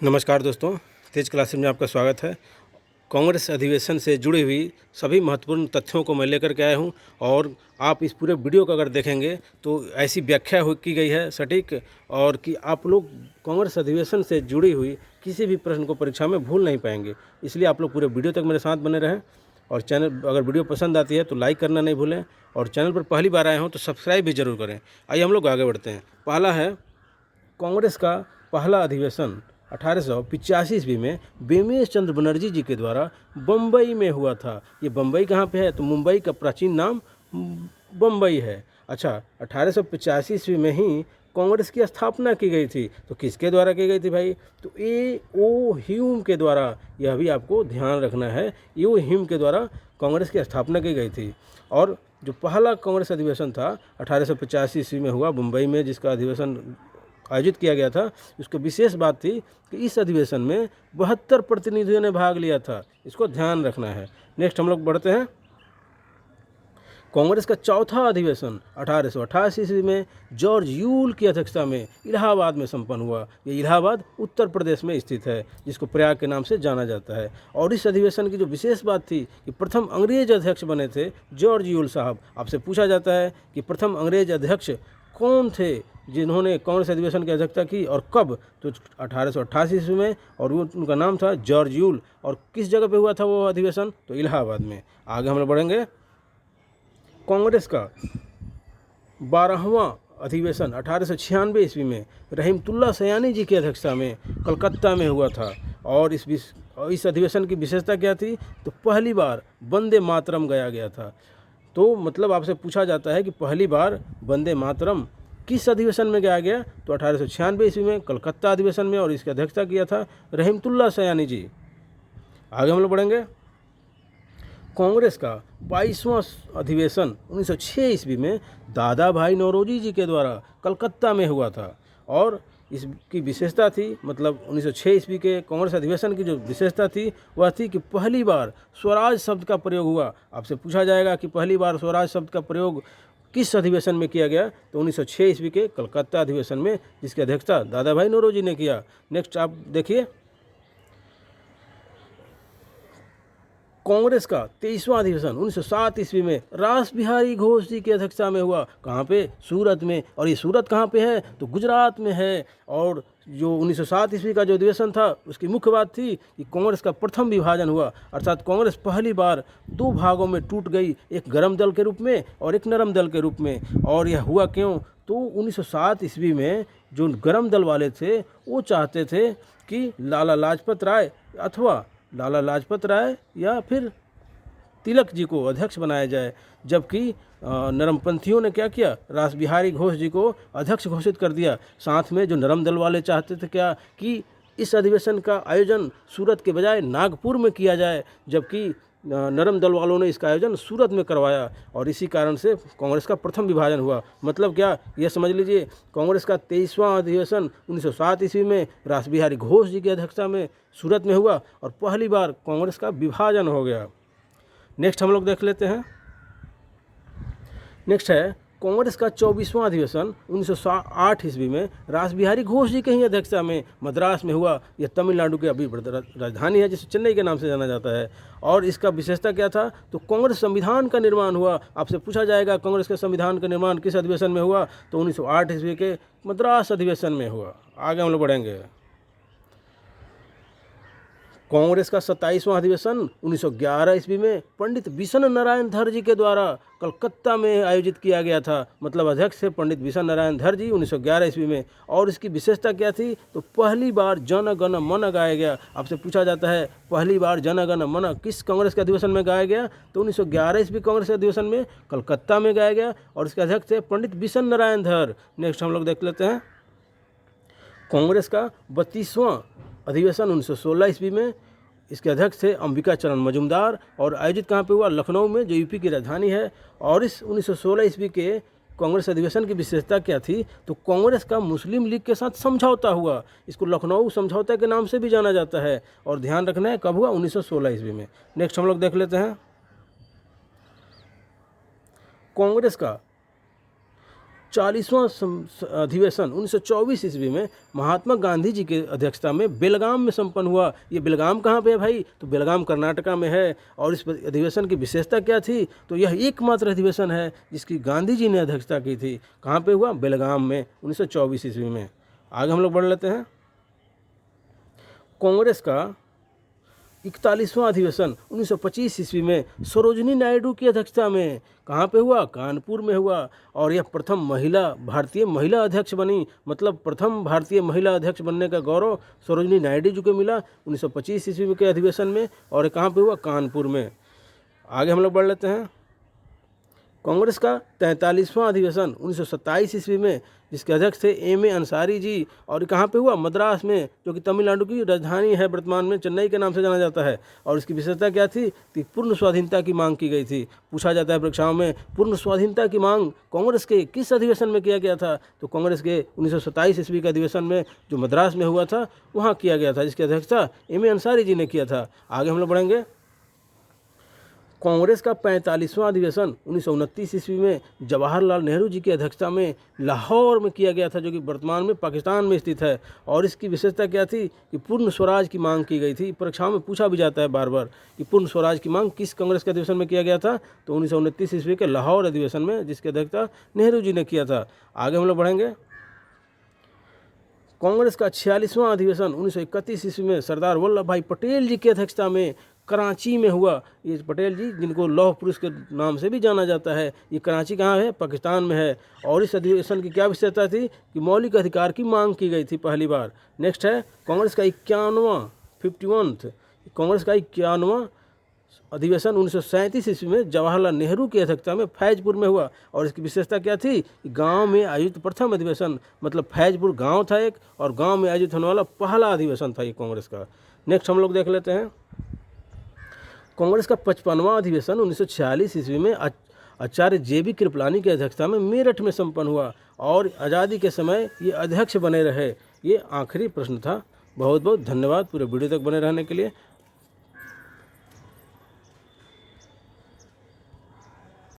नमस्कार दोस्तों, तेज क्लासेस में आपका स्वागत है। कांग्रेस अधिवेशन से जुड़ी हुई सभी महत्वपूर्ण तथ्यों को मैं लेकर के आया हूं और आप इस पूरे वीडियो को अगर देखेंगे तो ऐसी व्याख्या की गई है सटीक, और कि आप लोग कांग्रेस अधिवेशन से जुड़ी हुई किसी भी प्रश्न को परीक्षा में भूल नहीं पाएंगे। इसलिए आप लोग पूरे वीडियो तक मेरे साथ बने रहें और चैनल अगर वीडियो पसंद आती है तो लाइक करना नहीं भूलें और चैनल पर पहली बार आए हों तो सब्सक्राइब भी ज़रूर करें। आइए हम लोग आगे बढ़ते हैं। पहला है, कांग्रेस का पहला अधिवेशन 1885 ईस्वी में बेमेश चंद्र बनर्जी जी के द्वारा बम्बई में हुआ था। ये बम्बई कहाँ पे है? तो मुंबई का प्राचीन नाम बम्बई है। अच्छा, 1885 ईस्वी में ही कांग्रेस की स्थापना की गई थी। तो किसके द्वारा की गई थी भाई? तो ए.ओ. ह्यूम के द्वारा। यह भी आपको ध्यान रखना है, ए.ओ. ह्यूम के द्वारा कांग्रेस की स्थापना की गई थी। और जो पहला कांग्रेस अधिवेशन था 1885 ईस्वी में हुआ मुंबई में, जिसका अधिवेशन आयोजित किया गया था, उसकी विशेष बात थी कि इस अधिवेशन में 72 प्रतिनिधियों ने भाग लिया था। इसको ध्यान रखना है। नेक्स्ट हम लोग बढ़ते हैं। कांग्रेस का चौथा अधिवेशन 1888 ईस्वी में जॉर्ज यूल की अध्यक्षता में इलाहाबाद में संपन्न हुआ। ये इलाहाबाद उत्तर प्रदेश में स्थित है, जिसको प्रयाग के नाम से जाना जाता है। और इस अधिवेशन की जो विशेष बात थी कि प्रथम अंग्रेज अध्यक्ष बने थे जॉर्ज यूल साहब। आपसे पूछा जाता है कि प्रथम अंग्रेज अध्यक्ष कौन थे जिन्होंने कांग्रेस अधिवेशन की अध्यक्षता की और कब? तो 1888 ईस्वी में, और उनका नाम था जॉर्ज यूल। और किस जगह पे हुआ था वो अधिवेशन? तो इलाहाबाद में। आगे हम लोग बढ़ेंगे। कांग्रेस का 12वां अधिवेशन 1896 ईस्वी में रहीमतुल्लाह सयानी जी की अध्यक्षता में कलकत्ता में हुआ था। और इस अधिवेशन की विशेषता क्या थी? तो पहली बार वंदे मातरम गाया गया था। तो मतलब आपसे पूछा जाता है कि पहली बार वंदे मातरम किस अधिवेशन में गाया गया? तो 1896 ईस्वी में कलकत्ता अधिवेशन में, और इसकी अध्यक्षता किया था रहीमतुल्लाह सयानी जी। आगे हम लोग बढ़ेंगे। कांग्रेस का 22वां अधिवेशन 1906 ईस्वी में दादा भाई नौरोजी जी के द्वारा कलकत्ता में हुआ था। और इसकी विशेषता थी, मतलब 1906 ईस्वी के कांग्रेस अधिवेशन की जो विशेषता थी वह थी कि पहली बार स्वराज शब्द का प्रयोग हुआ। आपसे पूछा जाएगा कि पहली बार स्वराज शब्द का प्रयोग किस अधिवेशन में किया गया? तो 1906 ईस्वी के कलकत्ता अधिवेशन में, जिसकी अध्यक्षता दादा भाई नौरोजी ने किया। नेक्स्ट आप देखिए, कांग्रेस का 23वां अधिवेशन 1907 ईस्वी में रास बिहारी घोष जी की अध्यक्षता में हुआ। कहाँ पे? सूरत में। और ये सूरत कहाँ पे है? तो गुजरात में है। और जो 1907 ईस्वी का जो अधिवेशन था उसकी मुख्य बात थी कि कांग्रेस का प्रथम विभाजन हुआ, अर्थात कांग्रेस पहली बार दो भागों में टूट गई, एक गर्म दल के रूप में और एक नरम दल के रूप में। और यह हुआ क्यों? तो 1907 ईस्वी में जो गर्म दल वाले थे वो चाहते थे कि लाला लाजपत राय अथवा लाला लाजपत राय या फिर तिलक जी को अध्यक्ष बनाया जाए, जबकि नरमपंथियों ने क्या किया? रास बिहारी घोष जी को अध्यक्ष घोषित कर दिया। साथ में जो नरम दल वाले चाहते थे क्या कि इस अधिवेशन का आयोजन सूरत के बजाय नागपुर में किया जाए, जबकि नरम दल वालों ने इसका आयोजन सूरत में करवाया। और इसी कारण से कांग्रेस का प्रथम विभाजन हुआ। मतलब क्या? यह समझ लीजिए, कांग्रेस का 23वां अधिवेशन 1907 ईस्वी में रास बिहारी घोष जी की अध्यक्षता में सूरत में हुआ और पहली बार कांग्रेस का विभाजन हो गया। नेक्स्ट हम लोग देख लेते हैं। नेक्स्ट है कांग्रेस का 24वां अधिवेशन 1908 ईस्वी में रास बिहारी घोष जी की ही अध्यक्षता में मद्रास में हुआ। यह तमिलनाडु की अभी राजधानी है, जिसे चेन्नई के नाम से जाना जाता है। और इसका विशेषता क्या था? तो कांग्रेस संविधान का निर्माण हुआ। आपसे पूछा जाएगा कांग्रेस के संविधान का निर्माण किस अधिवेशन में हुआ? तो 1908 ईस्वी के मद्रास अधिवेशन में हुआ। आगे हम लोग बढ़ेंगे। कांग्रेस का 27वां अधिवेशन 1911 ईस्वी में पंडित बिशन नारायण धर जी के द्वारा कलकत्ता में आयोजित किया गया था। मतलब अध्यक्ष थे पंडित बिशन नारायण धर जी 1911 ईस्वी में। और इसकी विशेषता क्या थी? तो पहली बार जन गण मन गाया गया। आपसे पूछा जाता है पहली बार जन गण मन किस कांग्रेस के अधिवेशन में गाया गया? तो 1911 ईस्वी कांग्रेस के अधिवेशन में कलकत्ता में गाया गया और इसके अध्यक्ष थे पंडित बिशन नारायण धर। नेक्स्ट हम लोग देख लेते हैं। कांग्रेस का 32वां अधिवेशन 1916 ईस्वी में, इसके अध्यक्ष थे अंबिका चरण मजूमदार और आयोजित कहाँ पे हुआ? लखनऊ में, जो यूपी की राजधानी है। और इस 1916 ईस्वी के कांग्रेस अधिवेशन की विशेषता क्या थी? तो कांग्रेस का मुस्लिम लीग के साथ समझौता हुआ। इसको लखनऊ समझौता के नाम से भी जाना जाता है। और ध्यान रखना है कब हुआ? 1916 ईस्वी में। नेक्स्ट हम लोग देख लेते हैं। कांग्रेस का 40वां अधिवेशन 1924 ईस्वी में महात्मा गांधी जी के अध्यक्षता में बेलगाम में संपन्न हुआ। ये बेलगाम कहाँ पे है भाई? तो बेलगाम कर्नाटका में है। और इस अधिवेशन की विशेषता क्या थी? तो यह एकमात्र अधिवेशन है जिसकी गांधी जी ने अध्यक्षता की थी। कहाँ पे हुआ? बेलगाम में 1924 ईस्वी में। आगे हम लोग बढ़ लेते हैं। कांग्रेस का 41वां अधिवेशन 1925 ईस्वी में सरोजिनी नायडू की अध्यक्षता में कहाँ पे हुआ? कानपुर में हुआ। और यह प्रथम भारतीय महिला अध्यक्ष बनी। मतलब प्रथम भारतीय महिला अध्यक्ष बनने का गौरव सरोजिनी नायडू जी को मिला 1925 ईस्वी के अधिवेशन में। और कहाँ पे हुआ? कानपुर में। आगे हम लोग बढ़ लेते हैं। कांग्रेस का 43वां अधिवेशन 1927 ईस्वी में जिसके अध्यक्ष थे एम ए अंसारी जी। और कहाँ पे हुआ? मद्रास में, जो कि तमिलनाडु की राजधानी है, वर्तमान में चेन्नई के नाम से जाना जाता है। और इसकी विशेषता क्या थी? कि पूर्ण स्वाधीनता की मांग की गई थी। पूछा जाता है परीक्षाओं में, पूर्ण स्वाधीनता की मांग कांग्रेस के किस अधिवेशन में किया गया था? तो कांग्रेस के 1927 ईस्वी के अधिवेशन में जो मद्रास में हुआ था वहाँ किया गया था, जिसकी अध्यक्षता एम ए अंसारी जी ने किया था। आगे हम लोग बढ़ेंगे। कांग्रेस का 45वां अधिवेशन 1929 ईस्वी में जवाहरलाल नेहरू जी की अध्यक्षता में लाहौर में किया गया था, जो कि वर्तमान में पाकिस्तान में स्थित है। और इसकी विशेषता क्या थी? कि पूर्ण स्वराज की मांग की गई थी। परीक्षाओं में पूछा भी जाता है बार बार कि पूर्ण स्वराज की मांग किस कांग्रेस के अधिवेशन में किया गया था? तो 1929 ईस्वी के लाहौर अधिवेशन में, जिसकी अध्यक्षता नेहरू जी ने किया था। आगे हम लोग बढ़ेंगे। कांग्रेस का 46वां अधिवेशन 1931 ईस्वी में सरदार वल्लभ भाई पटेल जी की अध्यक्षता में कराची में हुआ। ये पटेल जी, जिनको लौह पुरुष के नाम से भी जाना जाता है, ये कराची कहाँ है? पाकिस्तान में है। और इस अधिवेशन की क्या विशेषता थी? कि मौलिक अधिकार की मांग की गई थी पहली बार। नेक्स्ट है कांग्रेस का 51वां कांग्रेस का 51वां अधिवेशन 1937 ईस्वी में जवाहरलाल नेहरू की अध्यक्षता में फैजपुर में हुआ। और इसकी विशेषता क्या थी? गांव में आयोजित प्रथम अधिवेशन। मतलब फैजपुर गांव था एक, और गांव में आयोजित होने वाला पहला अधिवेशन था ये कांग्रेस का। नेक्स्ट हम लोग देख लेते हैं। कांग्रेस का 55वां अधिवेशन 1946 ईस्वी में आचार्य JB कृपलानी की अध्यक्षता में मेरठ में संपन्न हुआ। और आज़ादी के समय ये अध्यक्ष बने रहे। ये आखिरी प्रश्न था। बहुत बहुत धन्यवाद पूरे वीडियो तक बने रहने के लिए।